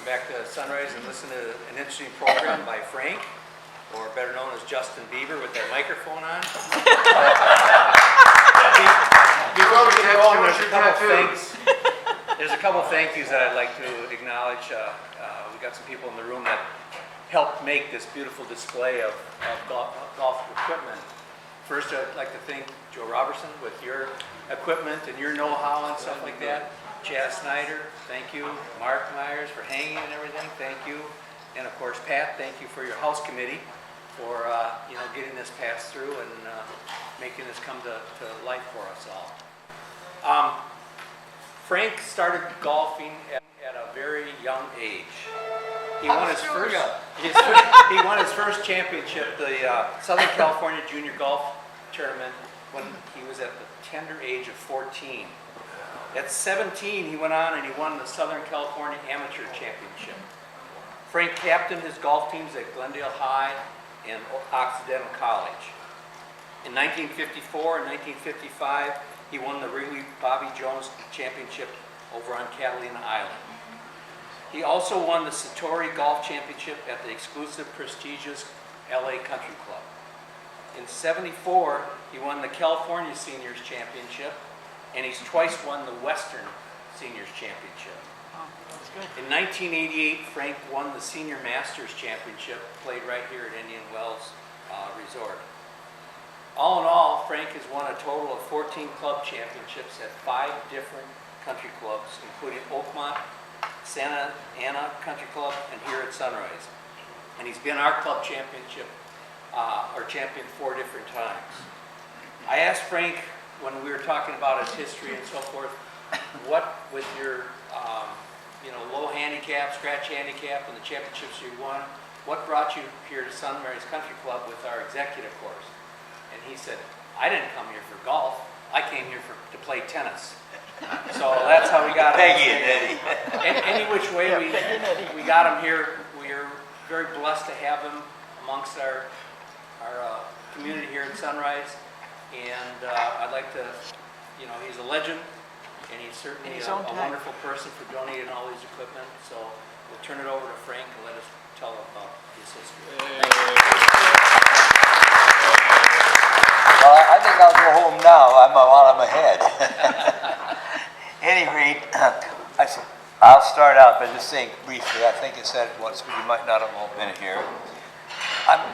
come back to Sunrise and listen to an interesting program by Frank, or better known as Justin Bieber, with that microphone on. Before we get going, there's a couple thank yous that I'd like to acknowledge. We got some people in the room that helped make this beautiful display of golf equipment. First, I'd like to thank Joe Robertson with your equipment and your know-how and stuff like that. Chad Snyder, thank you. Mark Myers for hanging and everything, thank you. And of course, Pat, thank you for your house committee for getting this passed through and making this come to life for us all. Frank started golfing at a very young age. He won his first championship, the Southern California Junior Golf Tournament, when he was at the tender age of 14. At 17, he went on and he won the Southern California Amateur Championship. Frank captained his golf teams at Glendale High and Occidental College. In 1954 and 1955, he won the Wrigley Bobby Jones Championship over on Catalina Island. He also won the Satori Golf Championship at the exclusive, prestigious LA Country Club. In '74, he won the California Seniors Championship, and he's twice won the Western Seniors Championship. Oh, that's good. In 1988, Frank won the Senior Masters Championship, played right here at Indian Wells Resort. All in all, Frank has won a total of 14 club championships at 5 different country clubs, including Oakmont, Santa Ana Country Club, and here at Sunrise. And he's been our club champion 4 different times. I asked Frank when we were talking about his history and so forth, what with your low handicap, scratch handicap, and the championships you won, what brought you here to Sunrise Country Club with our executive course? And he said, I didn't come here for golf. I came here to play tennis. So that's how we got him. Peggy and Eddie. Any which way we got him here. We are very blessed to have him amongst our community here at Sunrise. And I'd like to, he's a legend, and he's certainly a wonderful person for donating all these equipment. So we'll turn it over to Frank and let us tell about his history. I think I'll go home now. I'm while I'm ahead. Any rate, I'll start out by just saying briefly, I think I said it once, but you might not have all been here.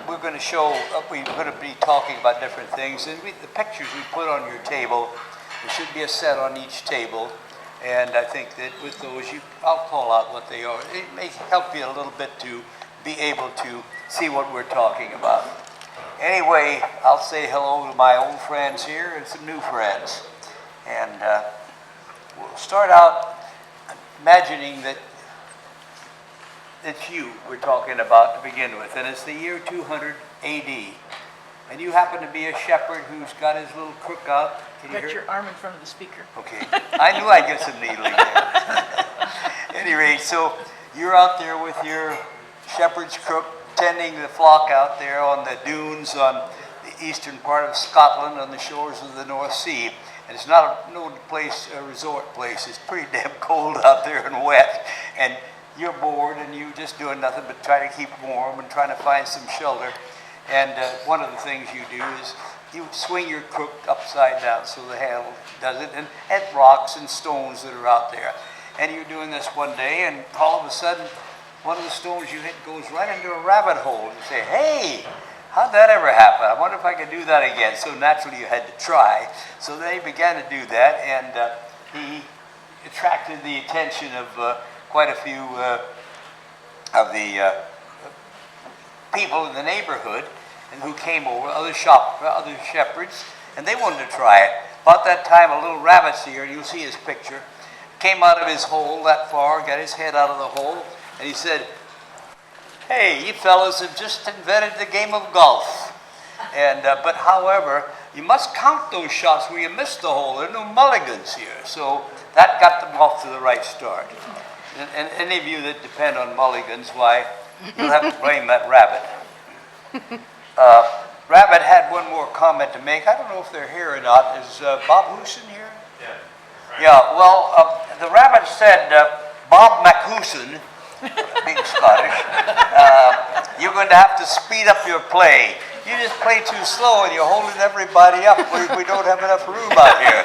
We're going to show, we're going to be talking about different things, and the pictures we put on your table, there should be a set on each table, and I think that with those, I'll call out what they are. It may help you a little bit to be able to see what we're talking about. Anyway, I'll say hello to my old friends here and some new friends. And we'll start out imagining that it's you we're talking about to begin with. And it's the year 200 AD. And you happen to be a shepherd who's got his little crook out. Can you hear? Put your arm in front of the speaker. Okay. I knew I'd get some needling there. Anyway, so you're out there with your shepherd's crook, tending the flock out there on the dunes on the eastern part of Scotland on the shores of the North Sea. And it's not a resort place. It's pretty damn cold out there and wet. And you're bored and you're just doing nothing but trying to keep warm and trying to find some shelter. And one of the things you do is you swing your crook upside down so the handle does it, and at rocks and stones that are out there. And you're doing this one day, and all of a sudden, one of the stones you hit goes right into a rabbit hole. And you say, hey, how'd that ever happen? I wonder if I could do that again. So naturally you had to try. So they began to do that, and he attracted the attention of quite a few of the people in the neighborhood and who came over, other shepherds, and they wanted to try it. About that time, a little rabbit seer, you'll see his picture, came out of his hole that far, got his head out of the hole, and he said, hey, you fellas have just invented the game of golf. And but however, you must count those shots where you missed the hole. There are no mulligans here. So that got them off to the right start. And any of you that depend on mulligans, why, you'll have to blame that rabbit. Rabbit had one more comment to make. I don't know if they're here or not. Is Bob Hoosen here? Yeah. Right. Yeah, well, the rabbit said Bob McHoosen being Scottish, you're going to have to speed up your play. You just play too slow and you're holding everybody up. We don't have enough room out here.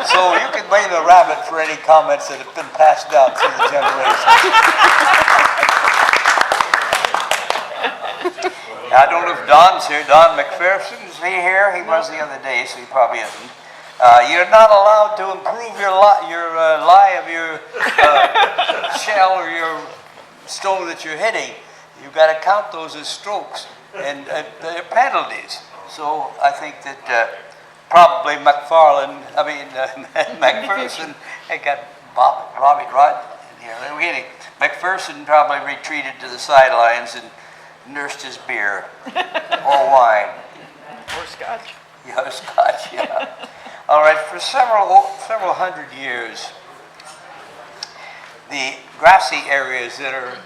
So you can blame the rabbit for any comments that have been passed down through the generations. Now, I don't know if Don's here. Don McPherson, is he here? He was the other day, so he probably isn't. You're not allowed to improve your lie of your shell or your stone that you're hitting. You've got to count those as strokes, and they're penalties. So I think that probably McPherson, I got Robbie Rod in here. They're getting McPherson probably retreated to the sidelines and nursed his beer or wine. Or scotch. Yeah, scotch, yeah. All right, for several hundred years, the grassy areas that are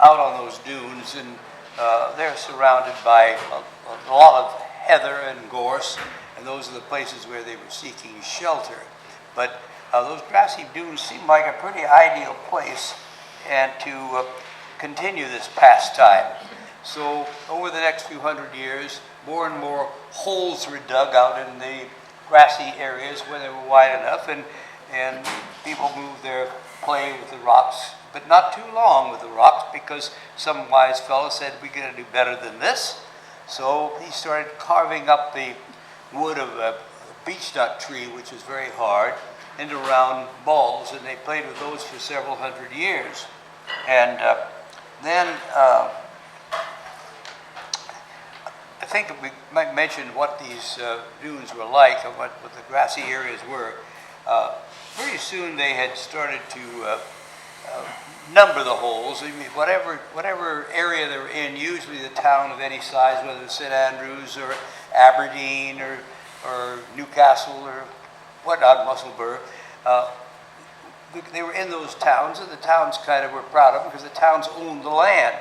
out on those dunes, and they're surrounded by a lot of heather and gorse, and those are the places where they were seeking shelter. But those grassy dunes seem like a pretty ideal place and to continue this pastime. So over the next few hundred years, more and more holes were dug out in the grassy areas where they were wide enough, and people moved their play with the rocks, but not too long with the rocks, because some wise fellow said, we're going to do better than this. So he started carving up the wood of a beechnut tree, which is very hard, into round balls, and they played with those for several hundred years. And then I think we might mention what these dunes were like and what the grassy areas were. Pretty soon they had started to number the holes. I mean, whatever area they were in, usually the town of any size, whether it's St. Andrews or Aberdeen or Newcastle or whatnot, Musselburgh, they were in those towns, and the towns kind of were proud of them because the towns owned the land.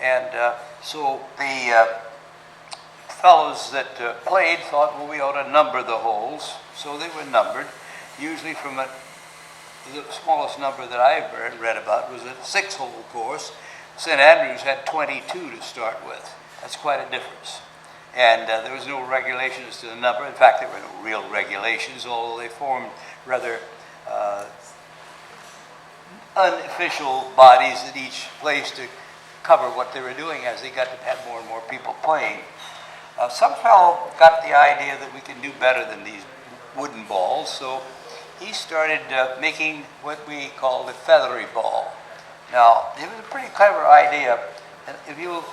And so the fellows that played thought, well, we ought to number the holes. So they were numbered, usually from the smallest number that I've read about was a 6-hole course. St. Andrews had 22 to start with. That's quite a difference. And there was no regulations to the number. In fact, there were no real regulations, although they formed rather unofficial bodies at each place to cover what they were doing as they got to have more and more people playing. Some fellow got the idea that we can do better than these wooden balls, so he started making what we call the feathery ball. Now, it was a pretty clever idea. And if you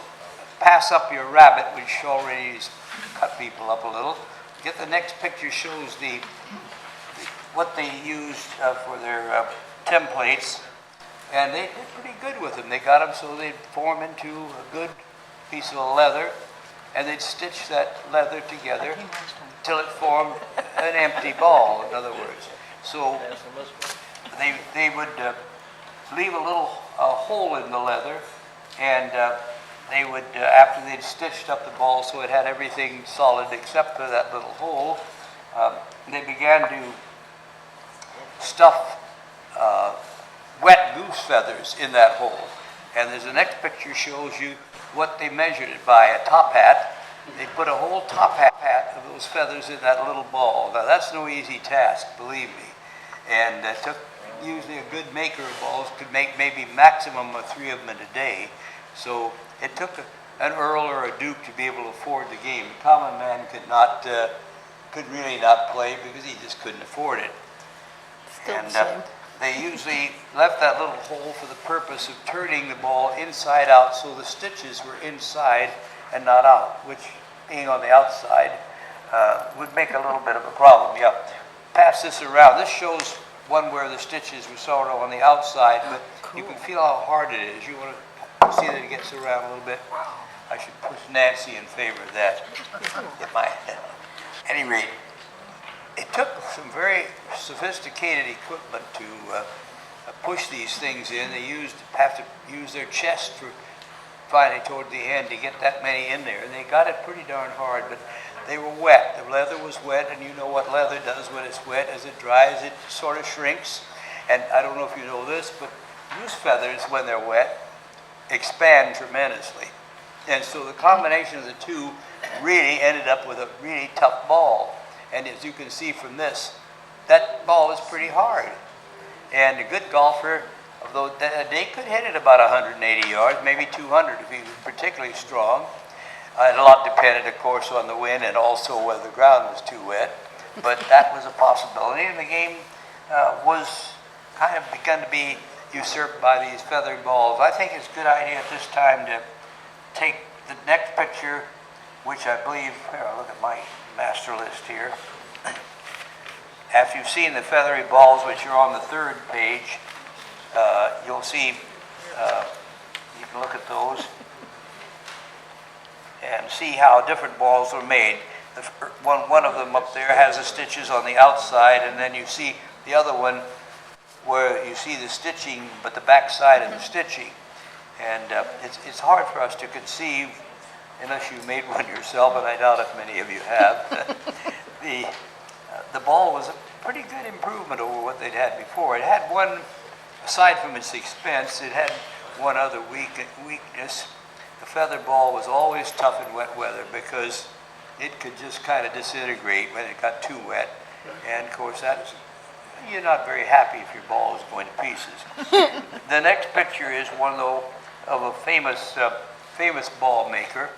pass up your rabbit, which already has cut people up a little, get the next picture shows what they used for their templates, and they did pretty good with them. They got them so they'd form into a good piece of leather, and they'd stitch that leather together till it formed an empty ball, in other words. So they would leave a little hole in the leather, and they would, after they'd stitched up the ball so it had everything solid except for that little hole, they began to stuff wet goose feathers in that hole. And there's the next picture shows you what they measured it by, a top hat. They put a whole top hat of those feathers in that little ball. Now that's no easy task, believe me. And it took usually a good maker of balls could make maybe maximum of 3 of them in a day. So it took an earl or a duke to be able to afford the game. A common man could really not play because he just couldn't afford it. Still And the same. they usually left that little hole for the purpose of turning the ball inside out so the stitches were inside and not out, which being on the outside would make a little bit of a problem. Yeah, pass this around. This shows one where the stitches were sort of on the outside, but you can feel how hard it is. You want to see that it gets around a little bit. I should push Nancy in favor of that. At any rate, it took some very sophisticated equipment to push these things in. They have to use their chest for finally toward the end to get that many in there, and they got it pretty darn hard, but they were wet. The leather was wet, and you know what leather does when it's wet. As it dries, it sort of shrinks. And I don't know if you know this, but goose feathers, when they're wet, expand tremendously. And so the combination of the two really ended up with a really tough ball. And as you can see from this, that ball is pretty hard. And a good golfer, although they could hit it about 180 yards, maybe 200 if he was particularly strong. And a lot depended, of course, on the wind and also whether the ground was too wet. But that was a possibility, and the game was kind of begun to be usurped by these feathered balls. I think it's a good idea at this time to take the next picture, which I believe, here, I'll look at my master list here. After you've seen the feathery balls, which are on the third page, you'll see, you can look at those and see how different balls are made. One of them up there has the stitches on the outside, and then you see the other one where you see the stitching, but the back side of the stitching. And it's hard for us to conceive, unless you made one yourself, but I doubt if many of you have. The ball was a pretty good improvement over what they'd had before. It had one, aside from its expense, it had one other weakness. The feather ball was always tough in wet weather because it could just kind of disintegrate when it got too wet. And of course, you're not very happy if your ball is going to pieces. The next picture is one, though, of a famous ball maker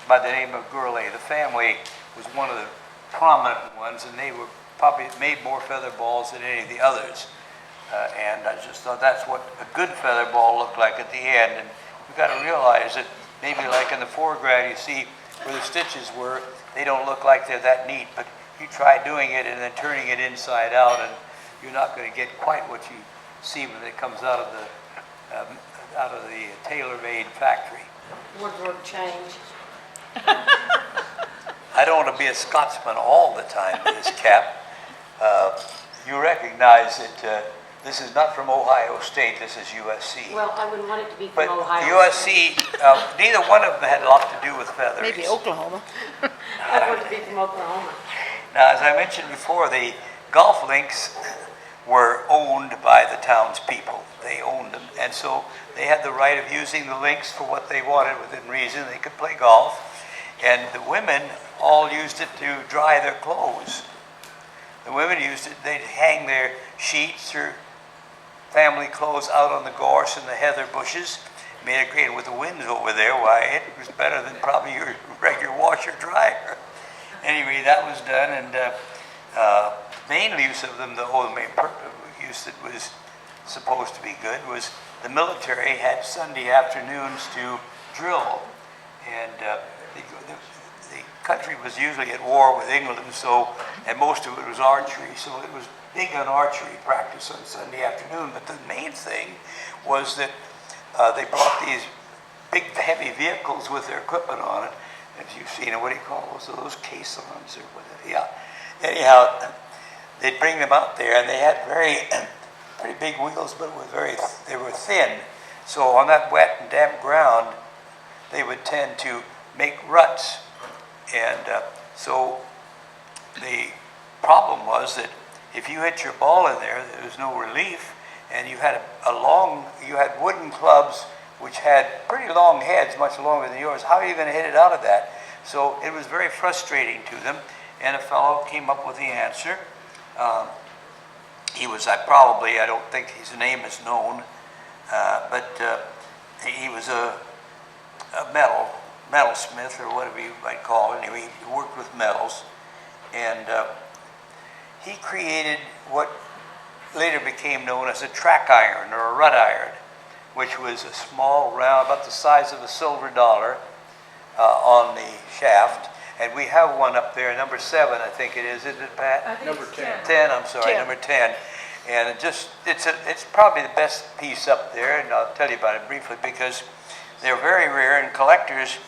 by the name of Gourlay. The family was one of the prominent ones, and they were probably made more feather balls than any of the others. And I just thought that's what a good feather ball looked like at the end. And we've got to realize that maybe like in the foreground, you see where the stitches were, they don't look like they're that neat, but you try doing it and then turning it inside out, and you're not going to get quite what you see when it comes out of the tailor-made factory. Wardrobe change. I don't want to be a Scotsman all the time with this cap. You recognize that this is not from Ohio State, this is USC. Well, I wouldn't want it to be But from Ohio. USC, neither one of them had a lot to do with feathers. Maybe Oklahoma. I'd want it to be from Oklahoma. Now, as I mentioned before, the golf links were owned by the townspeople. They owned them, and so they had the right of using the links for what they wanted within reason. They could play golf, and the women all used it to dry their clothes. The women used it, they'd hang their sheets or family clothes out on the gorse and the heather bushes. Made it great. With the winds over there, why, it was better than probably your regular washer dryer. Anyway, that was done, and main use of them, the main use that was supposed to be good was the military had Sunday afternoons to drill, and the country was usually at war with England, and most of it was archery, so it was big on archery practice on Sunday afternoon. But the main thing was that they brought these big, heavy vehicles with their equipment on it. As you've seen, what do you call those? Those caissons or whatever. Yeah. Anyhow, they'd bring them out there, and they had pretty big wheels, but they were thin. So on that wet and damp ground, they would tend to make ruts. And so the problem was that if you hit your ball in there, there was no relief, and you had you had wooden clubs which had pretty long heads, much longer than yours. How are you going to hit it out of that? So it was very frustrating to them, and a fellow came up with the answer. He was I don't think his name is known, but he was a metalsmith or whatever you might call it. Anyway, he worked with metals, and he created what later became known as a track iron or a rut iron, which was a small round, about the size of a silver dollar, on the shaft. And we have one up there, number 7, I think it is, isn't it, Pat? Number 10. 10, I'm sorry, 10. number 10. And it's probably the best piece up there, and I'll tell you about it briefly because they're very rare, and collectors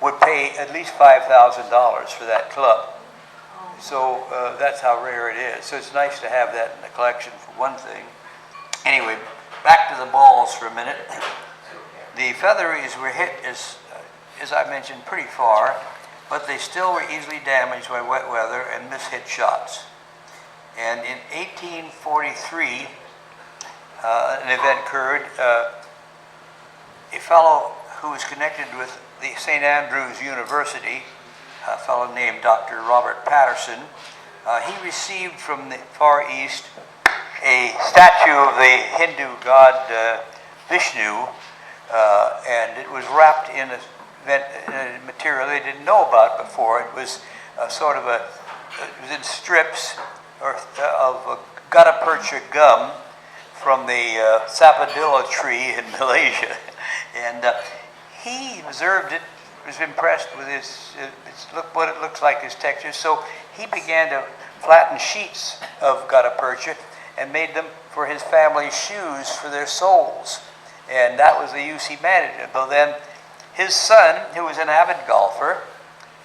would pay at least $5,000 for that club. So that's how rare it is. So it's nice to have that in the collection for one thing. Anyway, back to the balls for a minute. The featheries were hit, as I mentioned, pretty far, but they still were easily damaged by wet weather and mishit shots. And in 1843, an event occurred. A fellow who was connected with the St. Andrews University, a fellow named Dr. Robert Patterson, he received from the Far East a statue of the Hindu god Vishnu, and it was wrapped in a material they didn't know about before. It was sort of it was in strips of gutta percha gum from the sapodilla tree in Malaysia. And he observed it, was impressed with what it looks like, his texture. So he began to flatten sheets of gutta percha and made them for his family's shoes for their soles. And that was the use he managed. Though then his son, who was an avid golfer,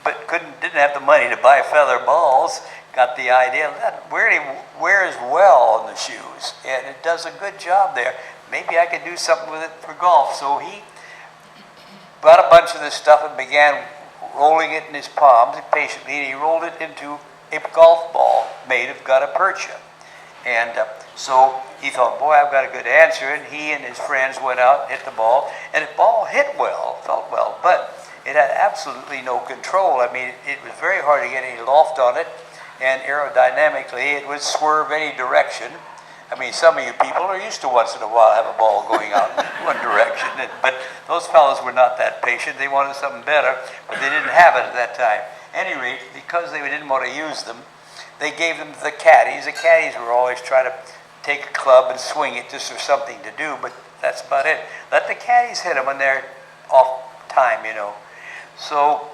but didn't have the money to buy feather balls, got the idea that really wears well on the shoes, and it does a good job there. Maybe I could do something with it for golf. So he bought a bunch of this stuff and began rolling it in his palms patiently, and he rolled it into a golf ball made of gutta percha. And so he thought, boy, I've got a good answer, and he and his friends went out and hit the ball, and the ball hit well, felt well, but it had absolutely no control. I mean, it was very hard to get any loft on it, and aerodynamically it would swerve any direction. I mean, some of you people are used to once in a while have a ball going out in one direction, but those fellows were not that patient. They wanted something better, but they didn't have it at that time. At any rate, because they didn't want to use them, they gave them to the caddies. The caddies were always trying to take a club and swing it just for something to do, but that's about it. Let the caddies hit them when they're off time, you know. So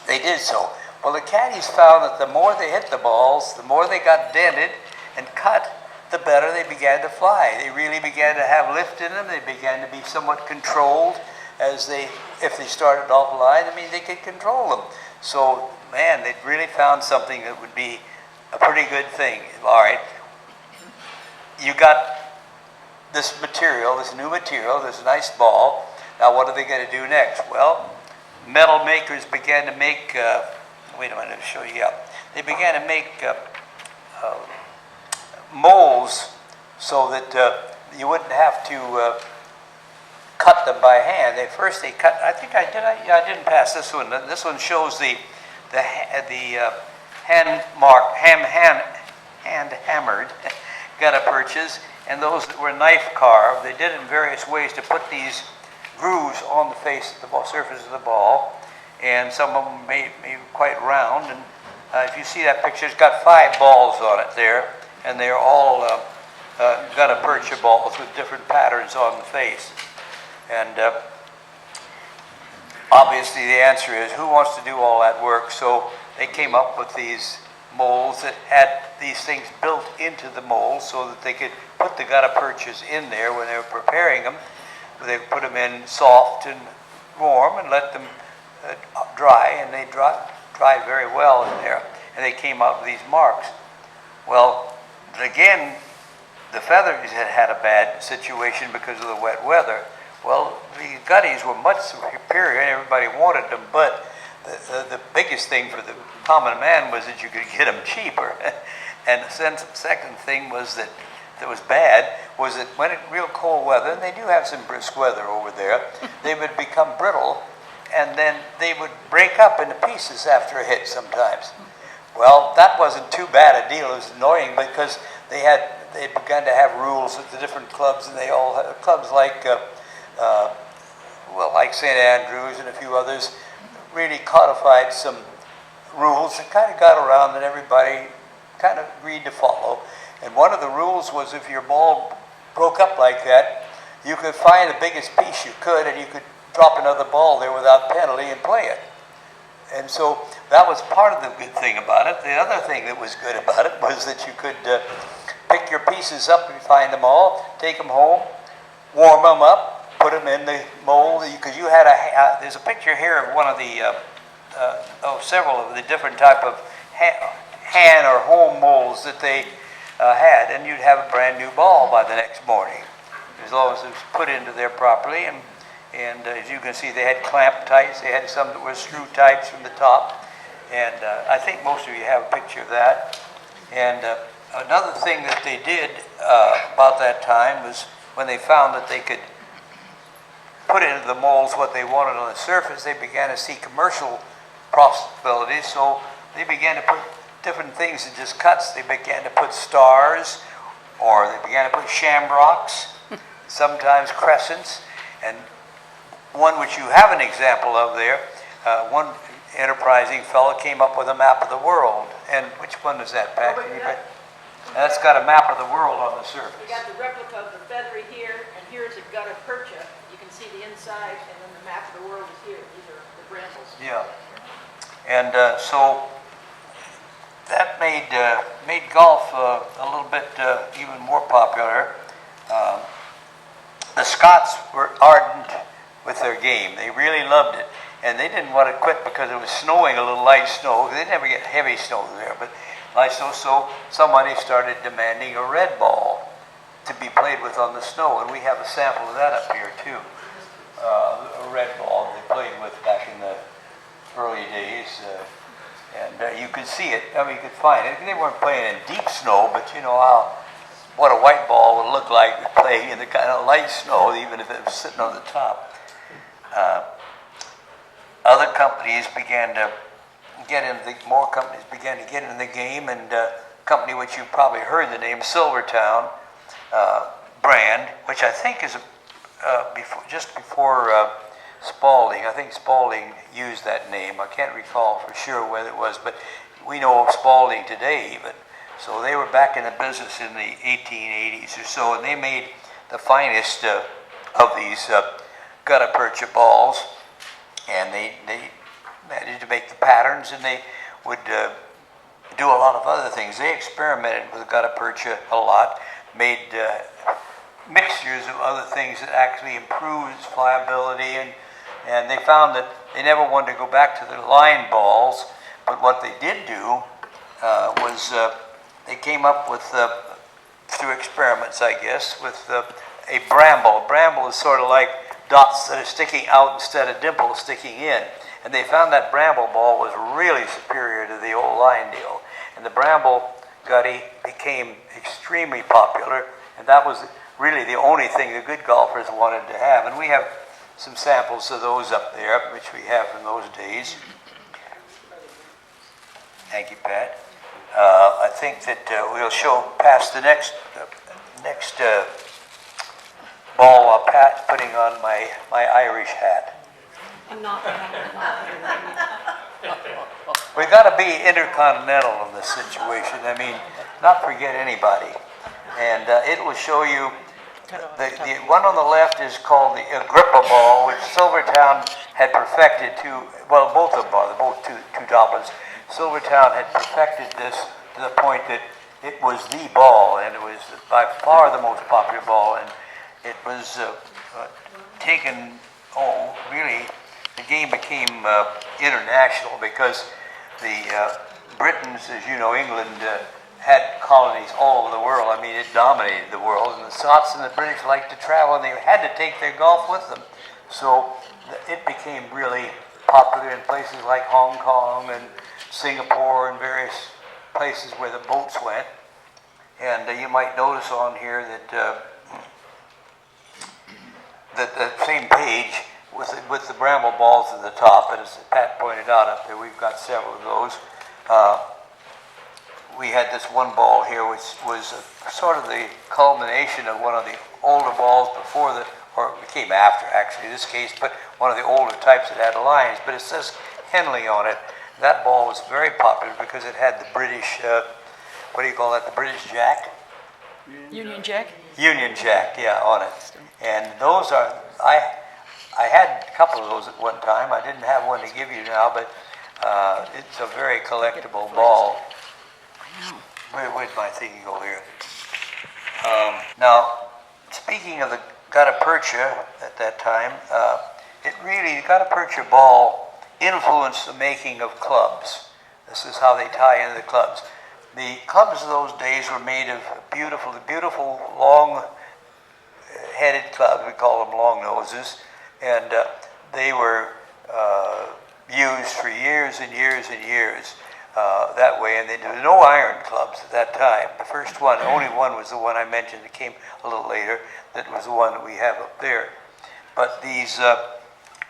they did so. Well, the caddies found that the more they hit the balls, the more they got dented and cut, the better they began to fly. They really began to have lift in them. They began to be somewhat controlled if they started off line. I mean, they could control them. So, man, they really found something that would be a pretty good thing. All right, you got this material, this new material, this nice ball. Now, what are they going to do next? Well, metal makers began to make, wait a minute, I'll show you up. They began to make molds so that you wouldn't have to cut them by hand. First they cut, I think I didn't pass this one. This one shows the hand hammered gutta perchas, and those that were knife carved. They did it in various ways to put these grooves on the face of the ball, surface of the ball, and some of them may be quite round. And if you see that picture, it's got 5 balls on it there, and they're all gutta percha balls with different patterns on the face. And obviously the answer is, who wants to do all that work? So they came up with these molds that had these things built into the mold so that they could put the gutta perchas in there when they were preparing them. They put them in soft and warm and let them dry, and they dry very well in there. And they came out with these marks. Well, again, the feathers had a bad situation because of the wet weather. Well, the gutties were much superior, and everybody wanted them, but the biggest thing for the common man was that you could get them cheaper. And the second thing was that was bad was that when it real cold weather, and they do have some brisk weather over there, they would become brittle, and then they would break up into pieces after a hit sometimes. Well, that wasn't too bad a deal. It was annoying because they began to have rules at the different clubs, and they all had clubs like like St. Andrews and a few others really codified some rules that kind of got around and everybody kind of agreed to follow. And one of the rules was if your ball broke up like that, you could find the biggest piece you could, and you could drop another ball there without penalty and play it. And so that was part of the good thing about it. The other thing that was good about it was that you could pick your pieces up and find them all, take them home, warm them up, put them in the mold. Because you had there's a picture here of one of the, several of the different type of hand or home molds that they had, and you'd have a brand new ball by the next morning, as long as it was put into there properly. And as you can see, they had clamp types. They had some that were screw types from the top. And I think most of you have a picture of that. And another thing that they did about that time was when they found that they could put into the molds what they wanted on the surface. They began to see commercial possibilities, so they began to put different things in just cuts. They began to put stars, or they began to put shamrocks, sometimes crescents, and one which you have an example of there, one enterprising fellow came up with a map of the world. And which one is that, Pat? Can you put- That's got a map of the world on the surface. We got the replica of the feathery here, and here's a gutta percha. You can see the inside, and then the map of the world is here. These are the brambles. Yeah. And so that made golf a little bit even more popular. The Scots were ardent with their game. They really loved it. And they didn't want to quit because it was snowing, a little light snow. They never get heavy snow there, but light snow. So somebody started demanding a red ball to be played with on the snow. And we have a sample of that up here too. A red ball they played with back in the early days. And you could see it. I mean, you could find it. They weren't playing in deep snow, but you know what a white ball would look like playing in the kind of light snow, even if it was sitting on the top. Other companies began to more companies began to get in the game, and a company which you've probably heard the name, Silvertown brand, which I think is just before Spalding. I think Spalding used that name. I can't recall for sure whether it was, but we know of Spalding today even. So they were back in the business in the 1880s or so, and they made the finest of these gutta percha balls, and they managed to make the patterns, and they would do a lot of other things. They experimented with gutta percha a lot, made mixtures of other things that actually improved its pliability, and they found that they never wanted to go back to the line balls, but what they did do was they came up with, through experiments I guess, with a bramble. Bramble is sort of like dots that are sticking out instead of dimples sticking in. And they found that bramble ball was really superior to the old line deal. And the bramble gutty became extremely popular, and that was really the only thing the good golfers wanted to have. And we have some samples of those up there, which we have from those days. Thank you, Pat. I think that we'll show past the next ball while Pat's putting on my Irish hat. I'm not. We got to be intercontinental in this situation. I mean, not forget anybody. And it will show you, the one on the left is called the Agrippa ball, which Silvertown had perfected to, well, both of them are, both two doblins. Silvertown had perfected this to the point that it was the ball, and it was by far the most popular ball, and it was taken, really, the game became international because the Britons, as you know, England had colonies all over the world. I mean, it dominated the world, and the Scots and the British liked to travel, and they had to take their golf with them. So it became really popular in places like Hong Kong and Singapore and various places where the boats went. And you might notice on here that the same page with the bramble balls at the top, and as Pat pointed out up there, we've got several of those. We had this one ball here, which was sort of the culmination of one of the older balls before or it came after actually in this case, but one of the older types that had lines, but it says Henley on it. That ball was very popular because it had the British, what do you call that, the British Jack? Union Jack? Union Jack, yeah, on it. And those are, I had a couple of those at one time. I didn't have one to give you now, but it's a very collectible ball. Where'd my thing go here? Now, speaking of the gutta percha at that time, the gutta percha ball influenced the making of clubs. This is how they tie into the clubs. The clubs of those days were made of beautiful long-headed clubs. We call them long noses, and they were used for years and years and years. that way, and there were no iron clubs at that time. The first one, only one was the one I mentioned that came a little later, that was the one that we have up there. But these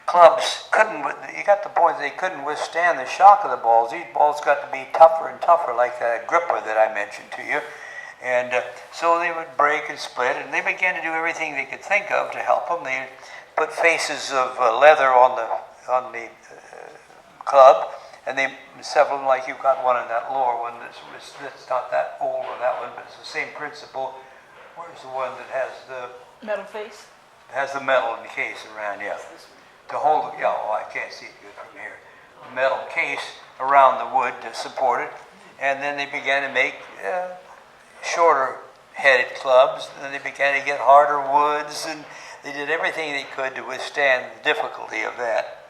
clubs couldn't, you got the point, they couldn't withstand the shock of the balls. These balls got to be tougher and tougher, like that gripper that I mentioned to you. And so they would break and split, and they began to do everything they could think of to help them. They put faces of leather on the club, and they several of them, like you've got one in that lower one that's not that old on that one, but it's the same principle. Where's the one that has the Metal face? has the metal in the case around, yeah. To hold, yeah, oh, I can't see it good from here. Metal case around the wood to support it, and then they began to make shorter headed clubs, and then they began to get harder woods, and they did everything they could to withstand the difficulty of that.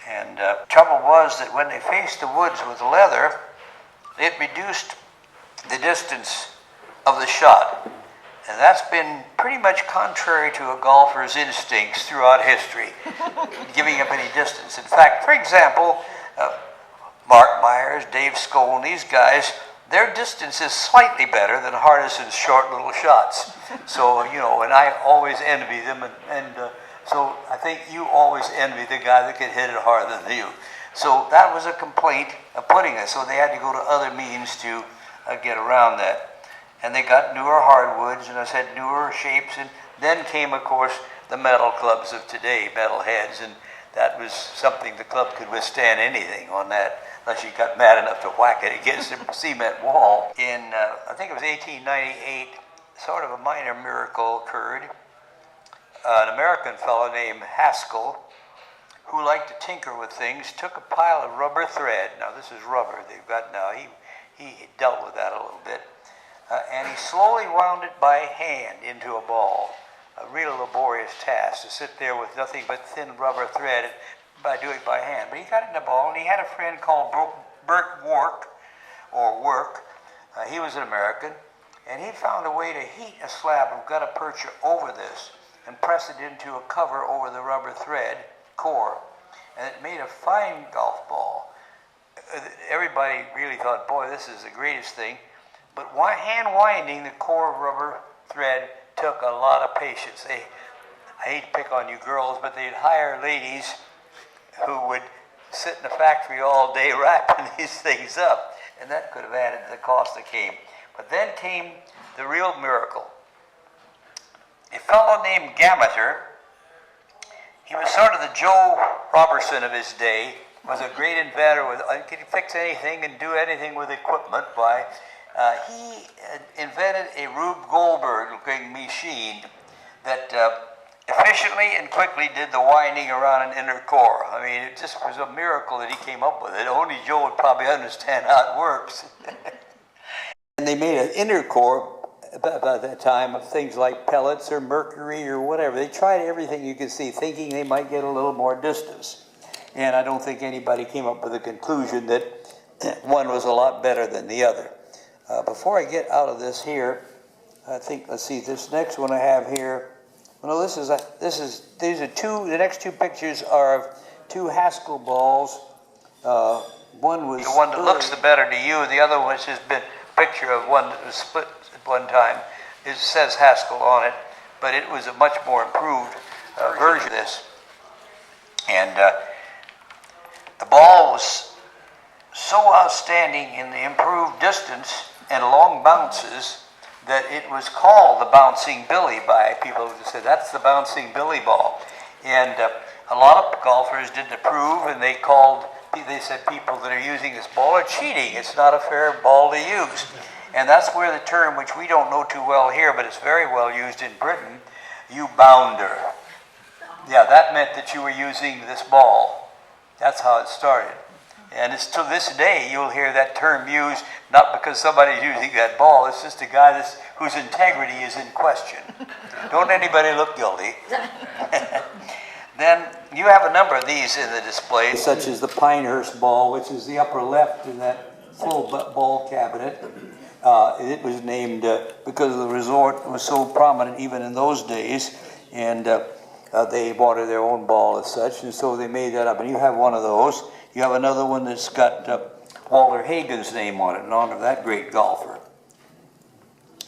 And trouble was that when they faced the woods with leather, it reduced the distance of the shot. And that's been pretty much contrary to a golfer's instincts throughout history, giving up any distance. In fact, for example, Mark Myers, Dave Skol, these guys, their distance is slightly better than Hardison's short little shots. So, you know, and I always envy them, so I think you always envy the guy that could hit it harder than you. So that was a complaint of putting it. So they had to go to other means to get around that. And they got newer hardwoods, and I said newer shapes, and then came, of course, the metal clubs of today, metal heads, and that was something the club could withstand anything on that, unless you got mad enough to whack it against a cement wall. In, I think it was 1898, sort of a minor miracle occurred. An American fellow named Haskell, who liked to tinker with things, took a pile of rubber thread. Now this is rubber they've got now. He dealt with that a little bit. And he slowly wound it by hand into a ball. A real laborious task to sit there with nothing but thin rubber thread by doing it by hand. But he got it in a ball, and he had a friend called Bert Work. He was an American, and he found a way to heat a slab of gutta percha over this and press it into a cover over the rubber thread core. And it made a fine golf ball. Everybody really thought, boy, this is the greatest thing. But hand winding the core rubber thread took a lot of patience. I hate to pick on you girls, but they'd hire ladies who would sit in the factory all day wrapping these things up, and that could have added to the cost that came. But then came the real miracle. A fellow named Gameter, he was sort of the Joe Robertson of his day, was a great inventor, could fix anything and do anything with equipment. He invented a Rube Goldberg-looking machine that efficiently and quickly did the winding around an inner core. I mean, it just was a miracle that he came up with it. Only Joe would probably understand how it works. And they made an inner core about that time of things like pellets or mercury or whatever. They tried everything you could see, thinking they might get a little more distance. And I don't think anybody came up with the conclusion that one was a lot better than the other. Before I get out of this here, I think, let's see, this next one I have here. Well, these are two, the next two pictures are of two Haskell balls. One was... The one that looks the better to you, the other one has been a picture of one that was split at one time. It says Haskell on it, but it was a much more improved version of this. And the ball was so outstanding in the improved distance and long bounces that it was called the Bouncing Billy by people who said, that's the Bouncing Billy ball. And a lot of golfers didn't approve, and they said people that are using this ball are cheating. It's not a fair ball to use. And that's where the term, which we don't know too well here, but it's very well used in Britain, you bounder. Yeah, that meant that you were using this ball. That's how it started. And it's to this day you'll hear that term used, not because somebody's using that ball, it's just a guy whose integrity is in question. Don't anybody look guilty. Then you have a number of these in the display, such as the Pinehurst ball, which is the upper left in that full ball cabinet. It was named because the resort was so prominent even in those days, and they wanted their own ball as such, and so they made that up. And you have one of those. You have another one that's got Walter Hagen's name on it in honor of that great golfer.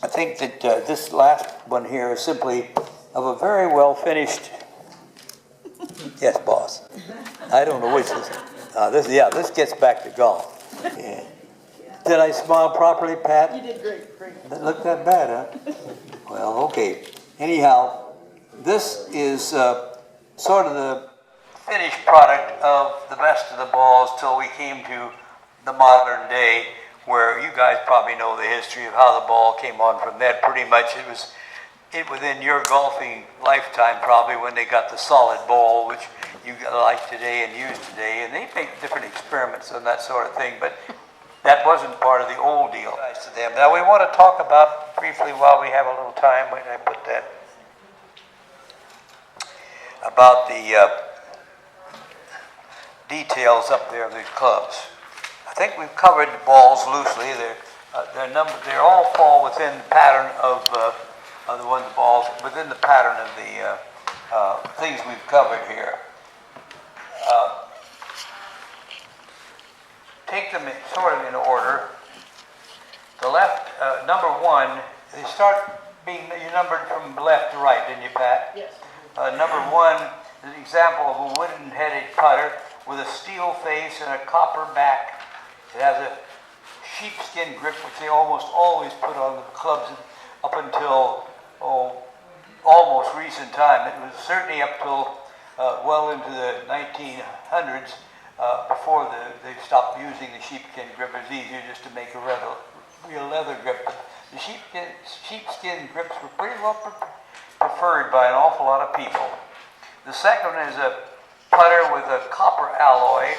I think that this last one here is simply of a very well finished. Yes, boss. I don't know which is. This gets back to golf. Yeah. Did I smile properly, Pat? You did great, great. That looked that bad, huh? Well, okay. Anyhow, this is sort of the finished product of the best of the balls till we came to the modern day, where you guys probably know the history of how the ball came on from that. Pretty much it was within your golfing lifetime probably when they got the solid ball, which you like today and use today, and they make different experiments on that sort of thing, but that wasn't part of the old deal. Nice to them. Now we want to talk about briefly, while we have a little time, when I put that, about the details up there of these clubs. I think we've covered the balls loosely. They all fall within the pattern of the balls, within the pattern of the things we've covered here. Take them sort of in order. The left, number one, they start being, you numbered from left to right, didn't you, Pat? Yes. Number one is an example of a wooden-headed putter with a steel face and a copper back. It has a sheepskin grip, which they almost always put on the clubs up until, almost recent time. It was certainly up till well into the 1900s before they stopped using the sheepskin grip. It was easier just to make a real leather grip. But the sheepskin grips were pretty well preferred by an awful lot of people. The second one is a putter with a copper alloy,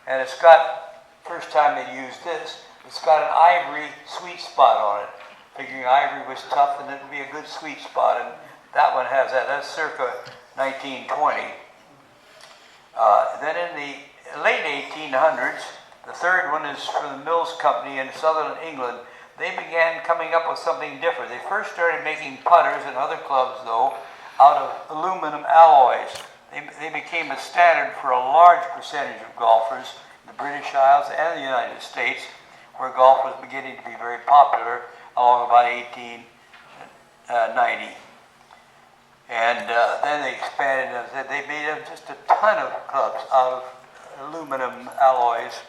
and it's got, first time they used this, it's got an ivory sweet spot on it. Figuring ivory was tough and it would be a good sweet spot, and that one has that. That's circa 1920. Then in the late 1800s, the third one is from the Mills Company in southern England. They began coming up with something different. They first started making putters and other clubs, though, out of aluminum alloys. They became a standard for a large percentage of golfers in the British Isles and the United States, where golf was beginning to be very popular along about 1890. And then they expanded, they made just a ton of clubs out of aluminum alloys.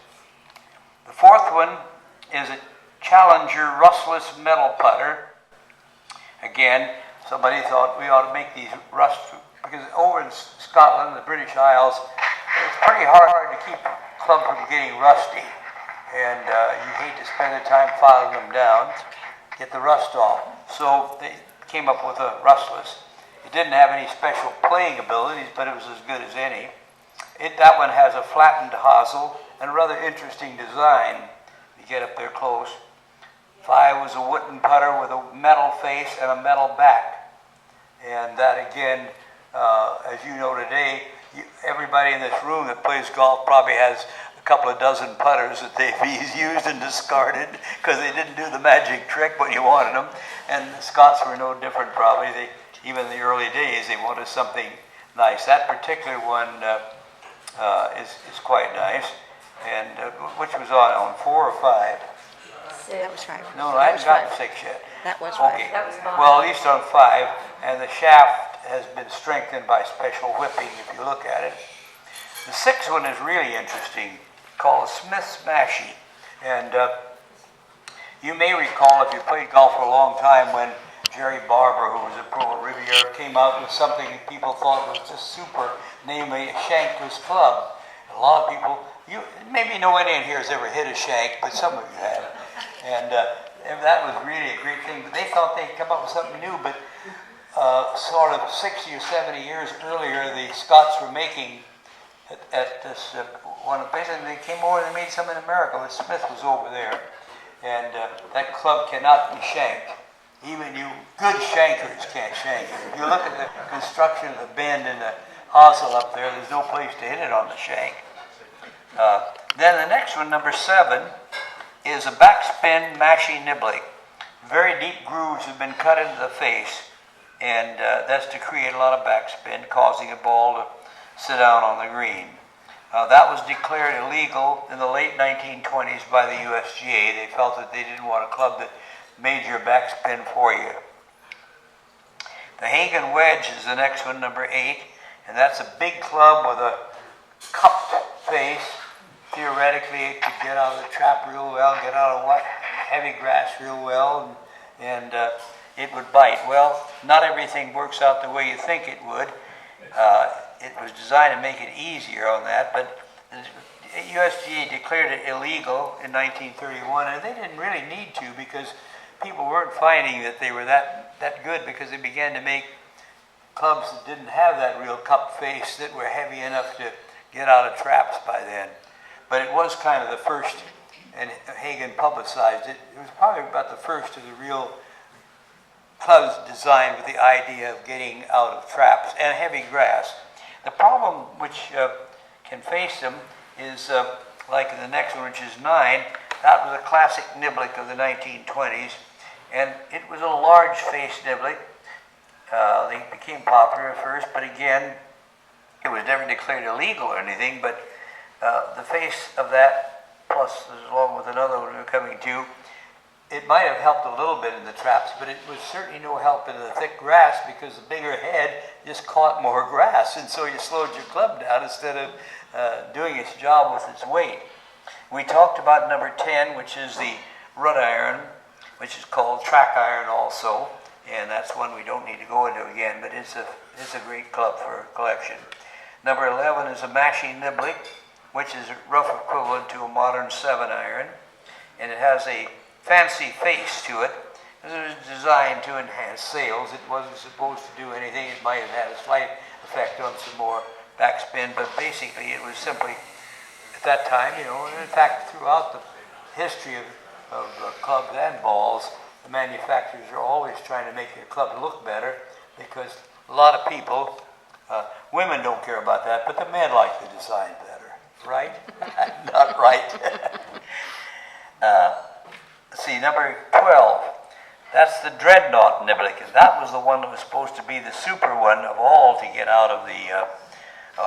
The fourth one is a Challenger rustless metal putter. Again, somebody thought we ought to make these rust, because over in Scotland, the British Isles, it's pretty hard to keep clubs from getting rusty. And you hate to spend the time filing them down, get the rust off. So they came up with a rustless. It didn't have any special playing abilities, but it was as good as any. That one has a flattened hosel and a rather interesting design. You get up there close. 5 was a wooden putter with a metal face and a metal back. And that again, as you know today, everybody in this room that plays golf probably has a couple of dozen putters that they've used and discarded because they didn't do the magic trick when you wanted them. And the Scots were no different probably. Even in the early days, they wanted something nice. That particular one is quite nice. And which was on 4 or 5? That was 5. No, I haven't gotten 6 yet. That was 5. Okay. That was 5. Well, at least on 5, and the shaft has been strengthened by special whipping if you look at it. The 6th one is really interesting, called a Smith Smashy. And you may recall, if you played golf for a long time, when Jerry Barber, who was a pro at Riviera, came out with something that people thought was just super, namely a shankless club. A lot of people, maybe nobody in here has ever hit a shank, but some of you have. And that was really a great thing. But they thought they'd come up with something new. But sort of 60 or 70 years earlier, the Scots were making at this one place, and they came over and they made some in America. But Smith was over there, and that club cannot be shanked. Even you good shankers can't shank it. If you look at the construction of the bend and the hosel up there, there's no place to hit it on the shank. Then the next one, number 7, is a backspin Mashie Niblick. Very deep grooves have been cut into the face, and that's to create a lot of backspin, causing a ball to sit down on the green. That was declared illegal in the late 1920s by the USGA. They felt that they didn't want a club that made your backspin for you. The Hagen Wedge is the next one, number 8, and that's a big club with a cupped face. Theoretically, it could get out of the trap real well, get out of heavy grass real well, and it would bite. Well, not everything works out the way you think it would. It was designed to make it easier on that, but the USGA declared it illegal in 1931, and they didn't really need to because people weren't finding that they were that good because they began to make clubs that didn't have that real cup face that were heavy enough to get out of traps by then. But it was kind of the first, and Hagen publicized it. It was probably about the first of the real clubs designed with the idea of getting out of traps and heavy grass. The problem which can face them is like the next one, which is 9. That was a classic niblick of the 1920s, and it was a large-faced niblick. They became popular at first, but again, it was never declared illegal or anything, but the face of that, plus along with another one we're coming to, it might have helped a little bit in the traps, but it was certainly no help in the thick grass because the bigger head just caught more grass, and so you slowed your club down instead of doing its job with its weight. We talked about number 10, which is the rut iron, which is called track iron also, and that's one we don't need to go into again, but it's a great club for collection. Number 11 is a mashie niblick, which is a rough equivalent to a modern 7 iron, and it has a fancy face to it. It was designed to enhance sales. It wasn't supposed to do anything. It might have had a slight effect on some more backspin, but basically it was simply, at that time, and in fact throughout the history of clubs and balls, the manufacturers are always trying to make their club look better because a lot of people, women don't care about that, but the men like the design better, right? Not right. See, number 12, that's the Dreadnought niblick, and that was the one that was supposed to be the super one of all to get out of the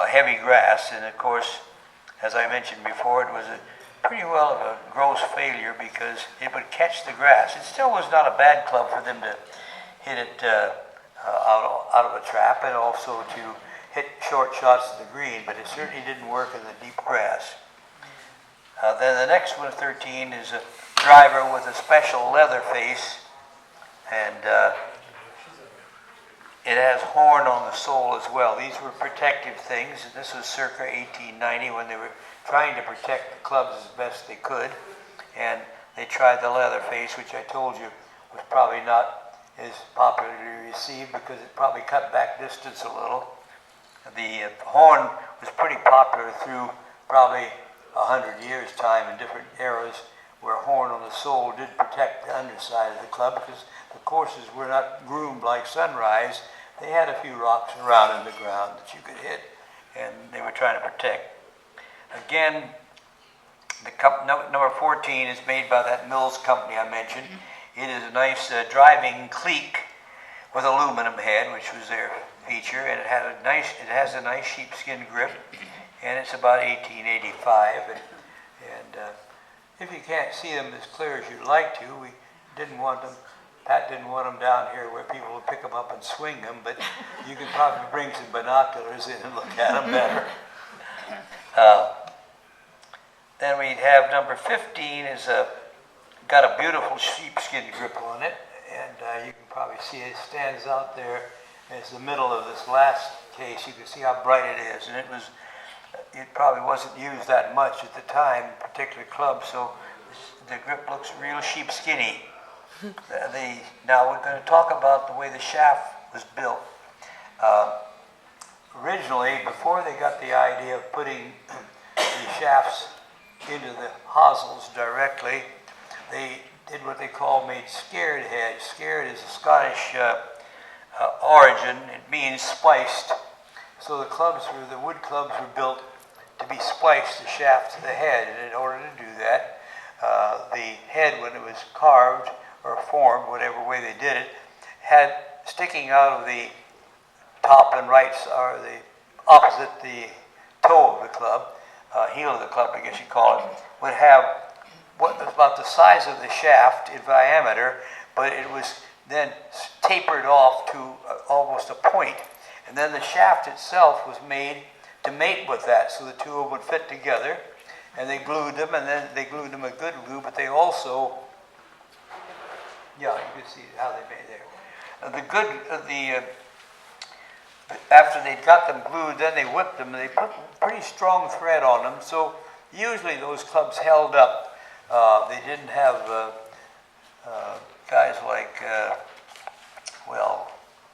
heavy grass, and of course, as I mentioned before, it was pretty well of a gross failure because it would catch the grass. It still was not a bad club for them to hit it out of a trap and also to hit short shots to the green, but it certainly didn't work in the deep grass. Then the next one, 13, is a driver with a special leather face, and it has horn on the sole as well. These were protective things. This was circa 1890 when they were trying to protect the clubs as best they could, and they tried the leather face, which I told you was probably not as popularly received because it probably cut back distance a little. The horn was pretty popular through probably 100 years' time in different eras, where horn on the sole did protect the underside of the club because the courses were not groomed like Sunrise. They had a few rocks around in the ground that you could hit, and they were trying to protect. Again, number 14 is made by that Mills company I mentioned. It is a nice driving cleek with aluminum head, which was their feature, and it has a nice sheepskin grip, and it's about 1885. And if you can't see them as clear as you'd like to, Pat didn't want them down here where people would pick them up and swing them, but you could probably bring some binoculars in and look at them better. Then we have number 15 is got a beautiful sheepskin grip on it, and you can probably see it stands out there as the middle of this last case. You can see how bright it is, and it probably wasn't used that much at the time, particular club, so the grip looks real sheepskinny. Now we're going to talk about the way the shaft was built. Originally, before they got the idea of putting the shafts into the hosels directly, they did what they made scared heads. Scared is a Scottish origin. It means spliced. So the wood clubs were built to be spliced, the shaft to the head, and in order to do that, the head, when it was carved or formed, whatever way they did it, had sticking out of the top and right, or the opposite the toe of the club, heel of the club, I guess you call it, would have what about the size of the shaft in diameter, but it was then tapered off to almost a point. And then the shaft itself was made to mate with that, so the two of them would fit together. And they glued them, and then they glued them with good glue, but they also, yeah, you can see how they made there. After they'd got them glued, then they whipped them, and they put pretty strong thread on them, so usually those clubs held up. They didn't have guys like,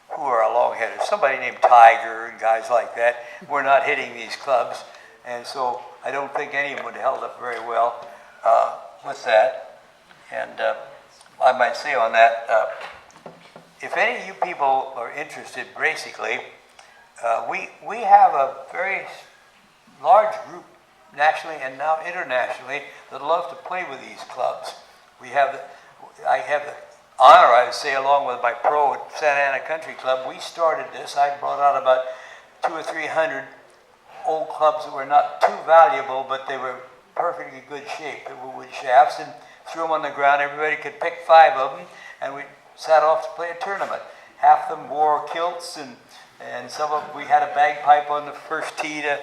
who are long-headed? Somebody named Tiger and guys like that were not hitting these clubs, and so I don't think any of them would have held up very well with that. And I might say on that, if any of you people are interested, basically, we have a very large group nationally and now internationally that love to play with these clubs. I have the honor, I would say, along with my pro at Santa Ana Country Club, we started this. I brought out about 200 or 300 old clubs that were not too valuable, but they were perfectly good shape. They were wood shafts, and threw them on the ground. Everybody could pick 5 of them, and we sat off to play a tournament. Half of them wore kilts, and some of them, we had a bagpipe on the first tee to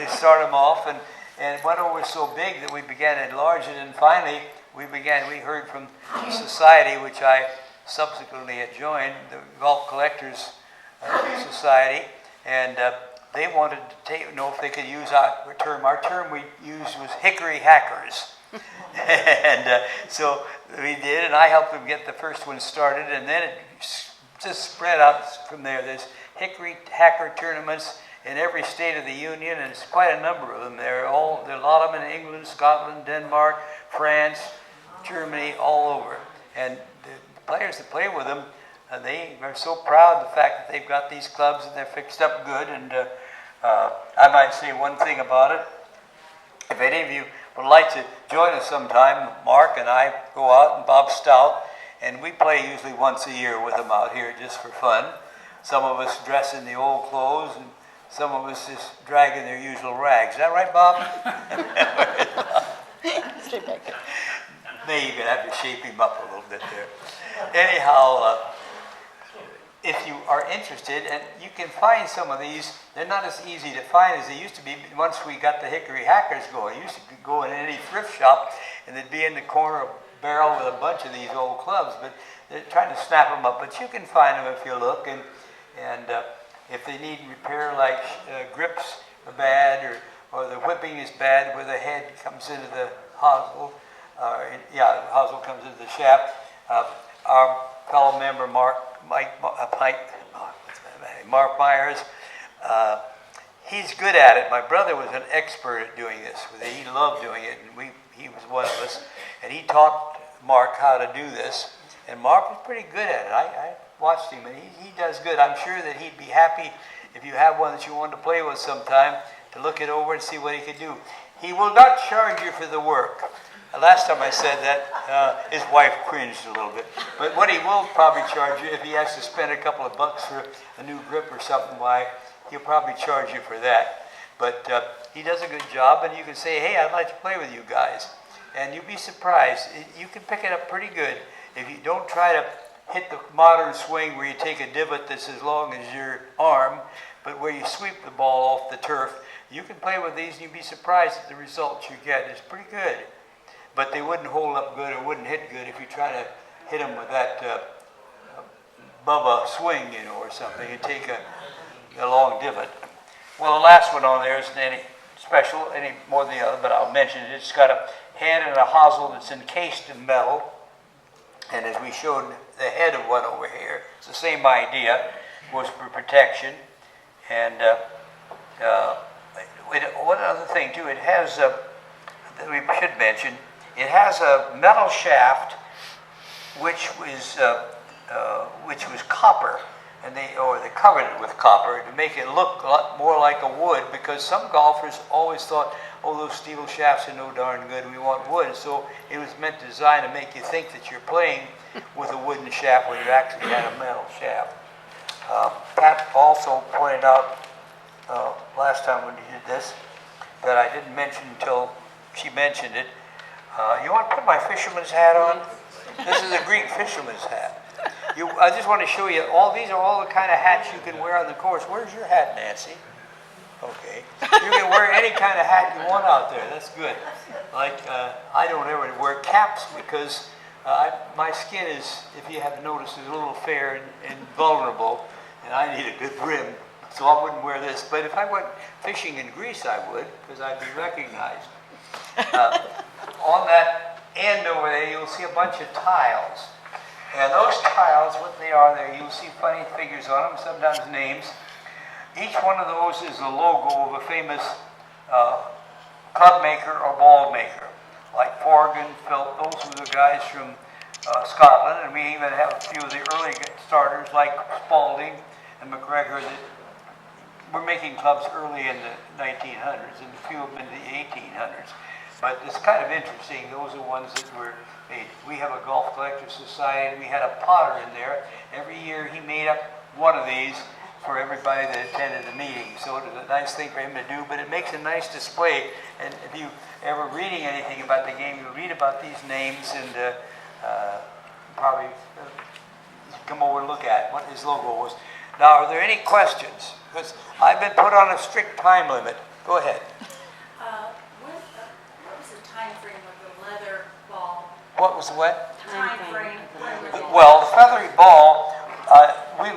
start them off, and it went over so big that we began to enlarge it, and finally we heard from society, which I subsequently had joined, the Golf Collectors Society, and they wanted to know if they could use our term. Our term we used was hickory hackers. And so we did, and I helped them get the first one started, and then it just spread out from there. There's hickory hacker tournaments in every state of the union, and it's quite a number of them. There are a lot of them in England, Scotland, Denmark, France, Germany, all over. And the players that play with them, they are so proud of the fact that they've got these clubs and they're fixed up good. And I might say one thing about it. If any of you would like to join us sometime, Mark and I go out, and Bob Stout, and we play usually once a year with them out here just for fun. Some of us dress in the old clothes, and some of us just drag in their usual rags. Is that right, Bob? Maybe you're going to have to shape him up a little bit there. Anyhow, if you are interested, and you can find some of these, they're not as easy to find as they used to be once we got the hickory hackers going. You used to go in any thrift shop, and they'd be in the corner of a barrel with a bunch of these old clubs, but they're trying to snap them up. But you can find them if you look, and if they need repair, like grips are bad, or the whipping is bad, where the head comes into the hosel, the hosel comes into the shaft. Our fellow member Mark Myers, he's good at it. My brother was an expert at doing this. He loved doing it, and he was one of us. And he taught Mark how to do this. And Mark was pretty good at it. I watched him, and he does good. I'm sure that he'd be happy if you have one that you wanted to play with sometime to look it over and see what he could do. He will not charge you for the work. Last time I said that, his wife cringed a little bit. But what he will probably charge you, if he has to spend a couple of bucks for a new grip or something, why, he'll probably charge you for that. But he does a good job, and you can say, hey, I'd like to play with you guys. And you'll be surprised. You can pick it up pretty good if you don't try to hit the modern swing where you take a divot that's as long as your arm, but where you sweep the ball off the turf. You can play with these, and you'll be surprised at the results you get. It's pretty good. But they wouldn't hold up good or wouldn't hit good if you try to hit them with that Bubba swing, or something, and take a long divot. Well, the last one on there isn't any special, any more than the other, but I'll mention it. It's got a head and a hosel that's encased in metal. And as we showed the head of one over here, it's the same idea, was for protection. And one other thing, too, it has, that we should mention, it has a metal shaft which was copper, and they covered it with copper to make it look a lot more like a wood, because some golfers always thought, oh, those steel shafts are no darn good, we want wood. So it was meant to design to make you think that you're playing with a wooden shaft when you actually had a metal shaft. Pat also pointed out last time when he did this that I didn't mention until she mentioned it. You want to put my fisherman's hat on? This is a Greek fisherman's hat. I just want to show you, these are all the kind of hats you can wear on the course. Where's your hat, Nancy? Okay. You can wear any kind of hat you want out there. That's good. Like, I don't ever wear caps because my skin is, if you haven't noticed, is a little fair and vulnerable, and I need a good brim, so I wouldn't wear this. But if I went fishing in Greece, I would, because I'd be recognized. On that end over there, you'll see a bunch of tiles. And those tiles, what they are there, you'll see funny figures on them, sometimes names. Each one of those is a logo of a famous club maker or ball maker, like Forgan, Philp. Those were the guys from Scotland, and we even have a few of the early starters like Spalding and McGregor that were making clubs early in the 1900s, and a few of them in the 1800s. But it's kind of interesting. Those are ones that were made. We have a golf collector society. We had a potter in there. Every year he made up one of these for everybody that attended the meeting. So it was a nice thing for him to do, but it makes a nice display. And if you ever reading anything about the game, you'll read about these names and probably come over and look at what his logo was. Now, are there any questions? Because I've been put on a strict time limit. Go ahead. What was the time frame of the leather ball? What was the what? Time frame. Well, the feathery ball,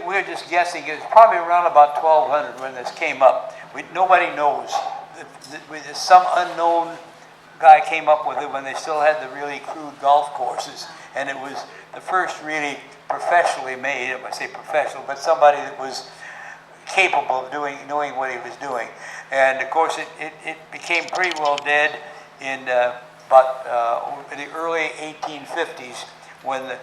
we're just guessing, it was probably around about 1200 when this came up. Nobody knows. Some unknown guy came up with it when they still had the really crude golf courses, and it was the first really professionally made, I say professional, but somebody that was capable of knowing what he was doing. And of course it became pretty well dead in in the early 1850s when the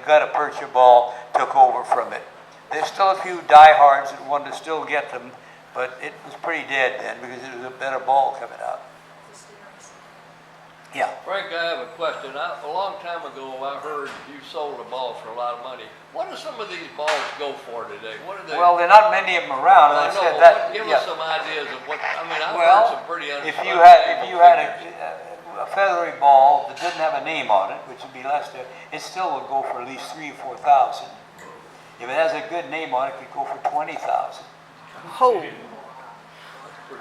gutta percha ball took over from it. There's still a few diehards that wanted to still get them, but it was pretty dead then because it was a better ball coming out. Yeah. Frank, I have a question. A long time ago, I heard you sold a ball for a lot of money. What do some of these balls go for today? What are they? Well, there are not many of them around. I As I know, said that. give Yeah. us some ideas of what, I mean, I've Well, heard some pretty if unbelievable you had figures. a feathery ball that didn't have a name on it, which would be less than, it still would go for at least 3,000 or 4,000. If it has a good name on it, it could go for 20,000. Oh, Pretty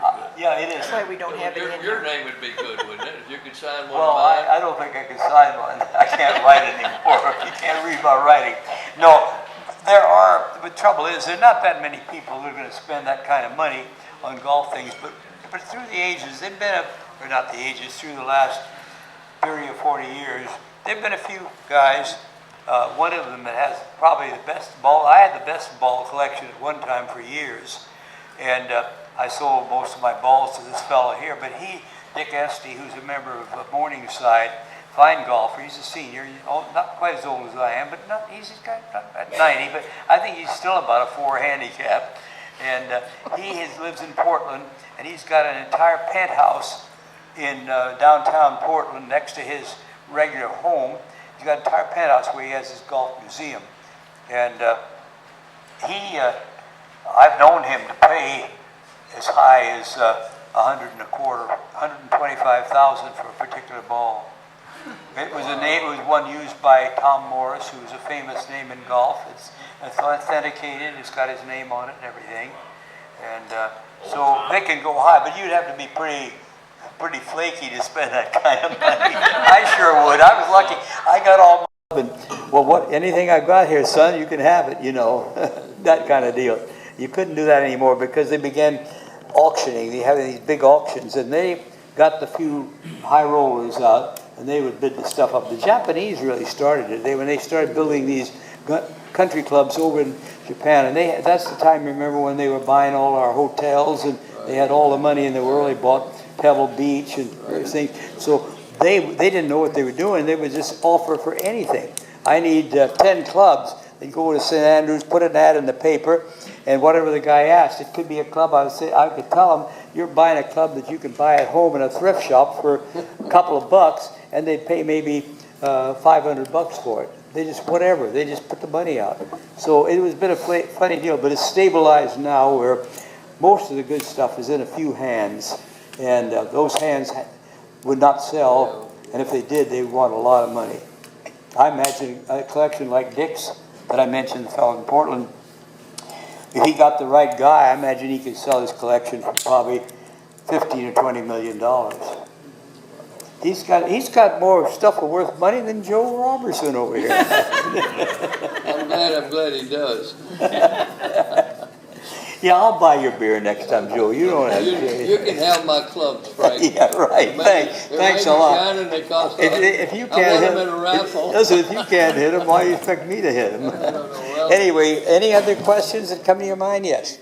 good. Yeah, it is. that's why we don't have it in Your here. name would be good, wouldn't it? If you could sign one Well, of mine. I don't think I can sign one. I can't write anymore. You can't read my writing. No, the trouble is, there are not that many people who are going to spend that kind of money on golf things, but through the ages, they've been, or not the ages, through the last 30 or 40 years, there've been a few guys, one of them that has probably the best ball. I had the best ball collection at one time for years, and I sold most of my balls to this fellow here, but Dick Esty, who's a member of Morningside, fine golfer, he's a senior, not quite as old as I am, but he's got at 90, but I think he's still about a 4 handicap, and lives in Portland, and he's got an entire penthouse in downtown Portland next to his regular home. He's got an entire penthouse where he has his golf museum, and I've known him to pay as high as $125,000 for a particular ball. It was one used by Tom Morris, who's a famous name in golf. It's authenticated. It's got his name on it and everything, and so they can go high. But you'd have to be pretty flaky to spend that kind of money. I sure would. I was lucky. I got all. Well, anything I've got here, son, you can have it. That kind of deal. You couldn't do that anymore because they began auctioning. They have these big auctions, and they got the few high rollers out, and they would bid the stuff up. The Japanese really started it. When they started building these country clubs over in Japan, and that's the time, remember, when they were buying all our hotels, and they had all the money in the world. They bought Pebble Beach and everything. So they didn't know what they were doing. They would just offer for anything. I need 10 clubs. They'd go to St. Andrews, put an ad in the paper, and whatever the guy asked, it could be a club. I could tell him, you're buying a club that you can buy at home in a thrift shop for a couple of bucks, and they'd pay maybe $500 for it. They just put the money out. So it was a bit of funny deal, but it's stabilized now where most of the good stuff is in a few hands. And those hands would not sell, and if they did, they would want a lot of money. I imagine a collection like Dick's that I mentioned, the fellow in Portland, if he got the right guy, I imagine he could sell his collection for probably $15 or $20 million. He's got more stuff worth money than Joe Robertson over here. I'm glad he does. Yeah, I'll buy your beer next time, Joe. You don't have You to. can have my clubs, Frank. Yeah, right. Thanks a lot. They cost a lot. If you I can't won hit them in a raffle. listen, if you can't hit him, why do you expect me to hit him? I don't know. Well, Anyway, any other questions that come to your mind? Yes.